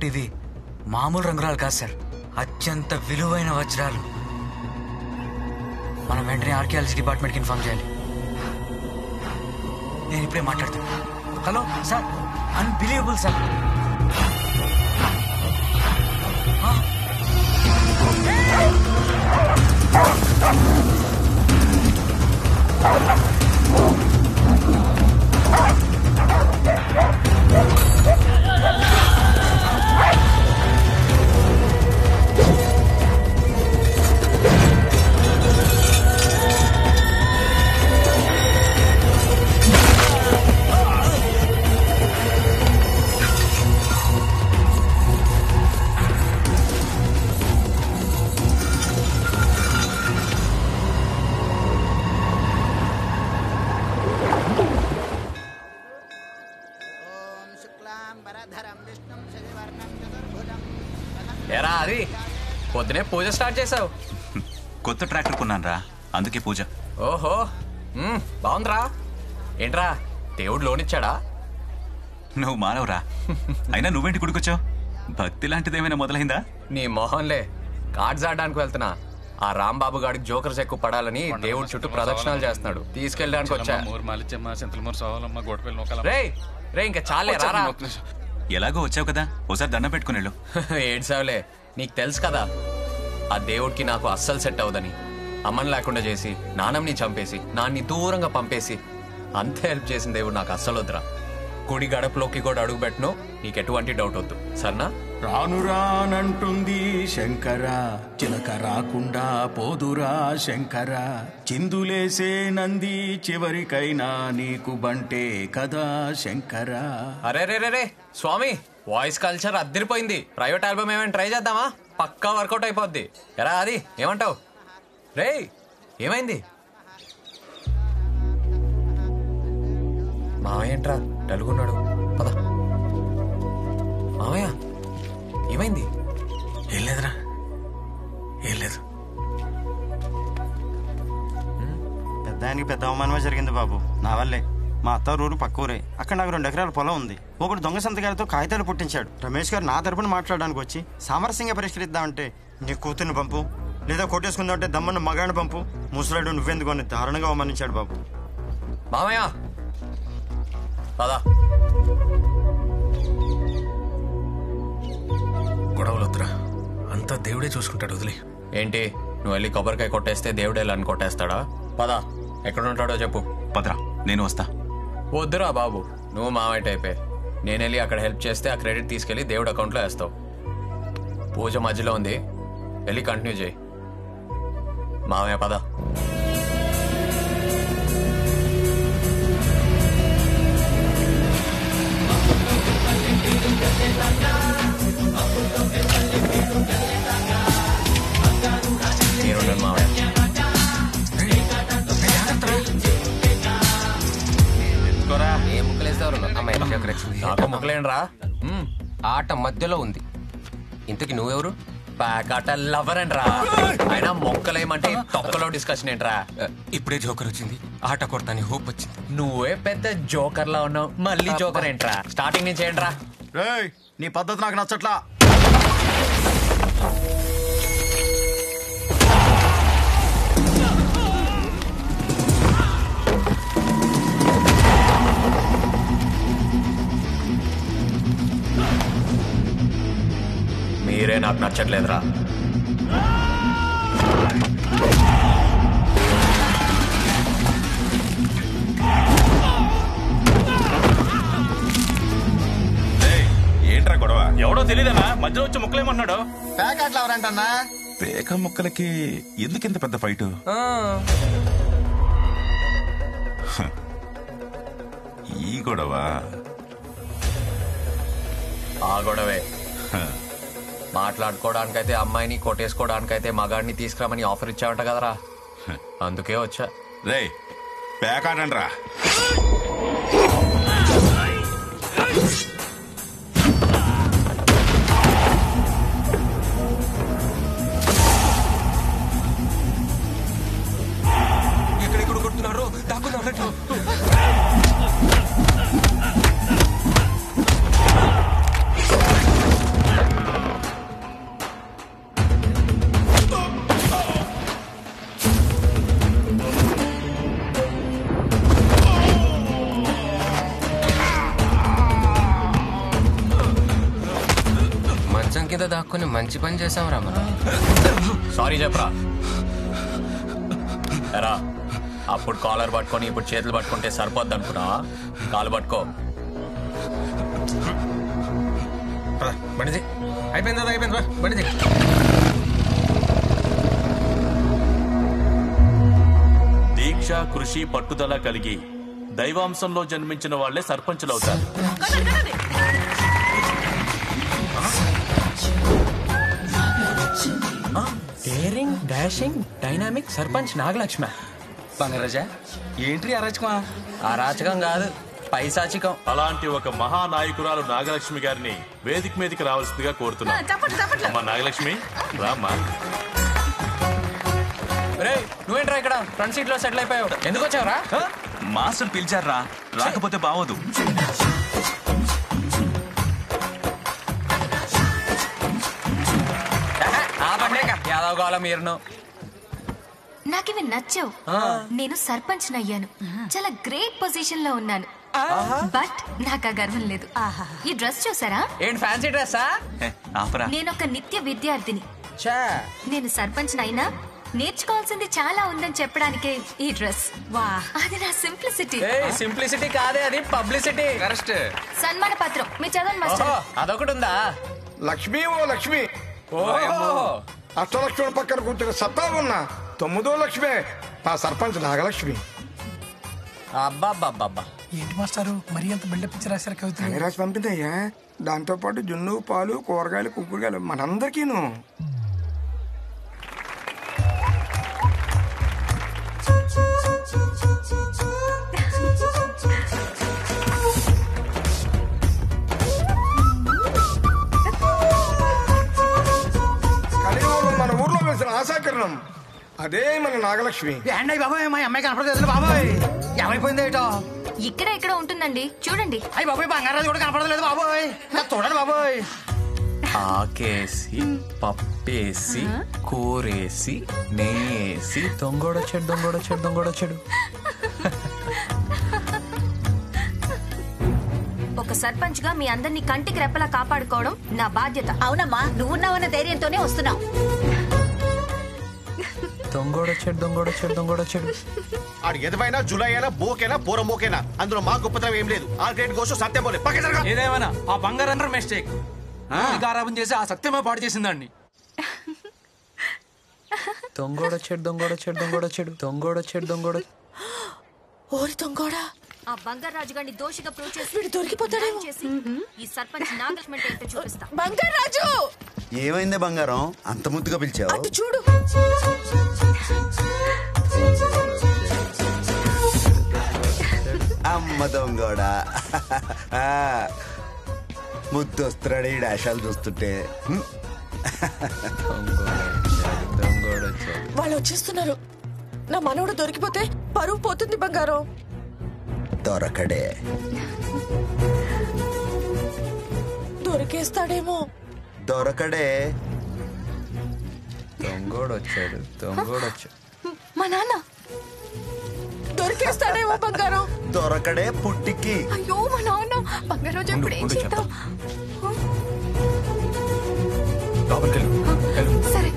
ఇవి మామూలు రంగురాలు కాదు సార్, అత్యంత విలువైన వజ్రాలు. మనం వెంటనే ఆర్కియాలజీ డిపార్ట్మెంట్కి ఇన్ఫార్మ్ చేయాలి. నేను ఇప్పుడే మాట్లాడతాను. Hello sir, unbelievable sir. ఎరా అది పొద్దునే పూజ స్టార్ట్ చేసావు? కొత్త ట్రాక్టర్ కొన్నాను రా, అందుకే పూజ. ఓహో, బాగుందిరా. ఏంట్రా దేవుడు లోన్ ఇచ్చాడా? నువ్వు మానవరా, అయినా నువ్వేంటి గుడికొచ్చావు? భక్తి లాంటిదేమైనా మొదలైందా? నీ మొహంలే, కార్డ్స్ ఆడడానికి వెళ్తున్నా. ఆ రాంబాబు గాడికి జోకర్స్ ఎక్కువ పడాలని దేవుడి చుట్టూ ప్రదక్షిణాలు చేస్తున్నాడు, తీసుకెళ్ళడానికి వచ్చా. రే ఇంకా చాలే రారా. ఎలాగో వచ్చావు కదా, ఓసారి దండం పెట్టుకుని వెళ్ళు. ఏడ్సావులే, నీకు తెలుసు కదా ఆ దేవుడికి నాకు అస్సలు సెట్ అవదని. అమ్మని లేకుండా చేసి, నాన్నని చంపేసి, నాన్ని దూరంగా పంపేసి అంతే హెల్ప్ చేసిన దేవుడు నాకు అస్సలు వద్దురా. గుడి గడపలోకి కూడా అడుగు పెట్టను, నీకు ఎటువంటి డౌట్ వద్దు, సరేనా? రాను రానంటుంది శంకర, చిలక రాకుండా పోదురా శంకర, చిందులేసే నంది చివరికైనా నీకు బంటే కదా శంకర. అరే రే రే రే స్వామి, వాయిస్ కల్చర్ అద్దరిపోయింది. ప్రైవేట్ ఆల్బమ్ ఏమైనా ట్రై చేద్దామా? పక్కా వర్కౌట్ అయిపోద్ది. ఎరా అది ఏమంటావు? రే ఏమైంది? మావయ్య ఏంట్రా డల్గున్నాడు? పద. మావయ్య ఏమైంది? ఏం లేదురా, ఏం లేదు. పెద్దానికి పెద్ద అవమానమే జరిగింది బాబు, నా వల్లే. మా అత్త ఊరు పక్క ఊరే, అక్కడ నాకు 2 ఎకరాల పొలం ఉంది. ఒకడు దొంగ సంతకాలతో కాగితాలు పుట్టించాడు. రమేష్ గారు నా తరపున మాట్లాడడానికి వచ్చి సామరస్యంగా పరిష్కరిద్దామంటే నీ కూతుర్ని పంపు, లేదా కొట్టేసుకుందామంటే దమ్మన్న మగాడిని పంపు, ముసలాడు నువ్వెందుకు అని దారుణంగా అవమానించాడు బాబు. మామయ్య పదా. గొడవలొద్దురా, అంతా దేవుడే చూసుకుంటాడు, వదిలే. ఏంటి నువ్వు వెళ్ళి కొబ్బరికాయ కొట్టేస్తే దేవుడే అని కొట్టేస్తాడా? పదా, ఎక్కడుంటాడో చెప్పు. పదరా, నేను వస్తా. వద్దురా బాబు, నువ్వు మావయ్య టైపే. నేను వెళ్ళి అక్కడ హెల్ప్ చేస్తే ఆ క్రెడిట్ తీసుకెళ్లి దేవుడి అకౌంట్లో వేస్తావు. పూజ మధ్యలో ఉంది, వెళ్ళి కంటిన్యూ చేయి. మావయ్య పద. నాకు ముక్కలేండ్రా, ఆట మధ్యలో ఉంది. ఇంతకి నువ్వెవరు? ప్యాకాట లవర్ అండ్రా. అయినా మొక్కలేమంటే తొక్కలో డిస్కషన్ ఏంట్రా? ఇప్పుడే జోకర్ వచ్చింది, ఆట కొడతాని హోప్ వచ్చింది. నువ్వే పెద్ద జోకర్ లా ఉన్నావు, మళ్ళీ జోకర్ ఏంట్రా? స్టార్టింగ్ నుంచి ఏంట్రా? నీ పద్ధతి నాకు నచ్చట్లా. మీరే నాకు నచ్చట్లేదురా. ఏంట్రా గొడవ? ఎవడో తెలియదన్నా, మధ్యలో వచ్చి ముక్కలేమన్నాడు. ప్యాకెట్లు ఎవరంటన్నా? పేక ముక్కలకి ఎందుకింత పెద్ద ఫైటు? ఈ గొడవ ఆ గొడవే. మాట్లాడుకోవడానికైతే అమ్మాయిని, కొట్టేసుకోవడానికైతే మగాడిని తీసుకురామని ఆఫర్ ఇచ్చావంట కదరా, అందుకే వచ్చా. రే పేకాడండ్రా. ఎక్కడెక్కడ కొడుతున్నారు, దాక్కున్నారు. దాక్కుని మంచి పని చేసాం రా మనం. సారీ చెప్పరా. ఎరా అప్పుడు కాలర్ పట్టుకొని ఇప్పుడు చేతులు పట్టుకుంటే సరిపోద్ది అనుకున్నా. కాలు పట్టుకో. బండిది అయిపోయింది అయిపోయింది బండిది. దీక్ష, కృషి, పట్టుదల కలిగి దైవాంశంలో జన్మించిన వాళ్లే సర్పంచులవుతారు. Daring, dashing, dynamic sarpanch Nagalakshmi. Bangaraja ఏంటి అరాచకమా? అరాచకం కాదు, పైశాచికం. అలాంటి ఒక మహానాయకురాలు నాగలక్ష్మి గారిని వేదిక మీదకి రావాల్సిందిగా కోరుతున్నాం. అమ్మా నాగలక్ష్మి రామ్మా. రే నువ్వేంట్రా ఇక్కడ ఫ్రంట్ సీట్ లో సెటిల్ అయిపోయావు? ఎందుకు వచ్చావురా? మాస్టర్ పిలిచారా, రాకపోతే బావదు. యాదవ్ కాలం మీరును. నాకివి నచ్చావు. నేను సర్పంచ్ అయ్యాను, చాలా గ్రేట్ పొజిషన్ లో ఉన్నాను. బట్ నాకు ఆ గర్వం లేదు. ఈ డ్రెస్ చూసారా? ఏంటి ఫ్యాన్సీ డ్రెస్సా? నేను ఒక నిత్య విద్యార్థిని. నేను సర్పంచ్ అయినా నేర్చుకోవాల్సింది చాలా ఉందని చెప్పడానికే ఈ డ్రెస్. వా, అది నా సింప్లిసిటీ. సింప్లిసిటీ కాదే, అది పబ్లిసిటీ. కరెక్ట్. సన్మాన పత్రం మీ చదవండి మాస్టర్. అదొకటి ఉందా? లక్ష్మి ఓ లక్ష్మి, ఓ అష్టలక్ష్మి పక్కన కూర్చుని సత్తా ఉన్నా 9వ లక్ష్మి మా సర్పంచ్ నాగలక్ష్మి. అబ్బాబ్బాబ్బా, ఏంటి మాస్టారు మరి అంత బిల్డప్ ఇచ్చి రాశారు కవితలు? రాసి పంపిందయ్యా. దాంతో పాటు జున్ను, పాలు, కూరగాయలు, కుంకుడుగాయలు మనందరికీను. కలియుగంలో మన ఊర్లో వేసిన ఆశాకిరణం అదే మన నాగలక్ష్మి. ఏంటయ్య బాబాయ్, మా అమ్మాయి కనపడలేదు బాబాయ్. ఏమైపోయింది ఏటో? ఇక్కడ ఇక్కడ ఉంటుందండి, చూడండి. అయ్యి బాబాయ్, బంగారాజు కూడా కనపడలేదు బాబాయ్. చూడండి బాబాయ్. ఆకేసి, పప్పేసి, కూరేసి, నెయ్యేసి, దొంగోడొచ్చాడు. ఒక సర్పంచ్ గా మీ అందరినీ కంటికి రెప్పలా కాపాడుకోవడం నా బాధ్యత. అవునమ్మా, నువ్వున్నావన్న ధైర్యంతోనే వస్తున్నావు. దొంగోడొచ్చాడు. ఆడు ఎదవైనా, జులైనా, బోకేనా, పోరమోకేనా, అందులో మా గొప్పతనం ఏం లేదు. ఆ గ్రేట్ కోసం సత్యం పోలే పక్క జరగా. ఏదేమైనా ఆ బంగారం మిస్టేక్. గారాబం చేసి ఆ సత్యమే పాడు చేసిందండి. దొంగోడొచ్చాడు. ఓరి దొంగోడా, ఆ బంగారాజు గారిని దోషిగా ప్రూవ్ చేసి వీడు దొరికిపోతాడేమో. ఈ సర్పంచ్ నాగలక్ష్మి ఏంటో చూపిస్తా. బంగారాజు, ఏమైందే బంగారం, అంత ముద్దుగా పిలిచావు? అటు చూడు. అమ్మ దొంగోడా, ముద్దు వస్తున్నాడు ఈ డాషాలు చూస్తుంటే. వాళ్ళు వచ్చేస్తున్నారు. నా మనవడు దొరికిపోతే పరువు పోతుంది బంగారం. దొరకడే. దొరికేస్తాడేమో. దొరకడే. దొంగోడొచ్చాడు. మా నాన్న దొరికేస్తాడేమో బంగారం. దొరకడే పుట్టికి. అయ్యో మా నాన్న. బంగారాజు ఇప్పుడు ఏం చేద్దాం? సరే,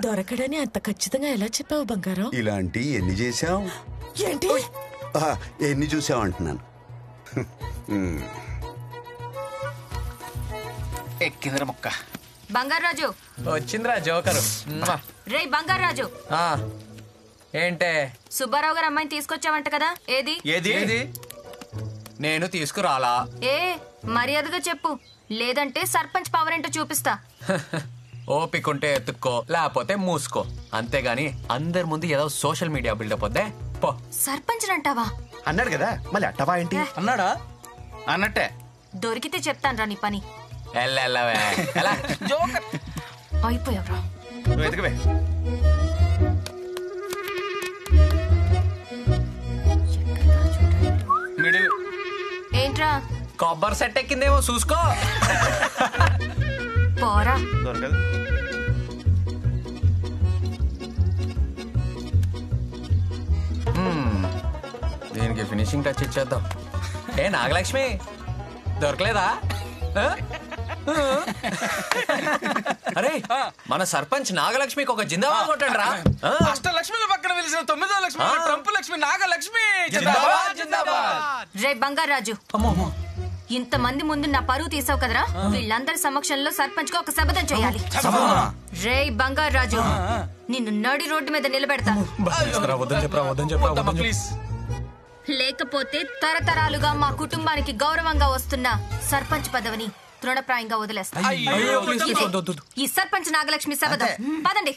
దొరకడని అంత ఖచ్చితంగా ఎలా చెప్పావు బంగారం? ఇలాంటి ఎన్ని చేసావు? ఏంటి ఎన్ని చూసావు అంటున్నాను. ఎక్కిందిరా మొక్క. బంగారాజు వచ్చిందిరా జోకరు. రే బంగారాజు, ఏంటే సుబ్బారావు గారు అమ్మాయిని తీసుకొచ్చావంట కదా, ఏది? ఏది? నేను తీసుకురాలా. ఏ మర్యాదగా చెప్పు, లేదంటే సర్పంచ్ పవర్ ఏంటో చూపిస్తా. ఓపికంటే ఎత్తుక్కో, లేకపోతే మూసుకో. అంతేగాని అందరి ముందు ఏదో సోషల్ మీడియా బిల్డప్ వద్దే పో. సర్పంచ్ అంటావా? అన్నాడు కదా, మళ్ళీ అట్టవా ఏంటి? అన్నాడా? అన్నట్టే. దొరికితే చెప్తాను రా నీ పని. అయిపోయావరా. నువ్వు ఎదుగువే. ఏంట్రా? కొబ్బరి సెట్ ఎక్కిందేమో చూసుకో. పోరా. దొరకదు. దీనికి ఫినిషింగ్ టచ్ ఇచ్చేద్దాం. ఏ నాగలక్ష్మి దొరకలేదా? అరే మన సర్పంచ్ నాగలక్ష్మికి ఒక జిందాబాద్ కొట్టండి రా. అష్టలక్ష్మిల పక్కన వెలిసిన 9వ లక్ష్మి ట్రంప్ లక్ష్మి నాగలక్ష్మి. రే బంగారాజు, ఇంతమంది ముందు నా పరువు తీసావు కదరా, వీళ్ళందరి సమక్షంలో సర్పంచ్ కు ఒక శపథం చేయాలి. రే బంగారాజు, నిన్ను నడి రోడ్డు మీద నిలబెడతా, లేకపోతే తరతరాలుగా మా కుటుంబానికి గౌరవంగా వస్తున్న సర్పంచ్ పదవిని తృణప్రాయంగా వదిలేస్తా. ఈ సర్పంచ్ నాగలక్ష్మి శపథం. పదండి.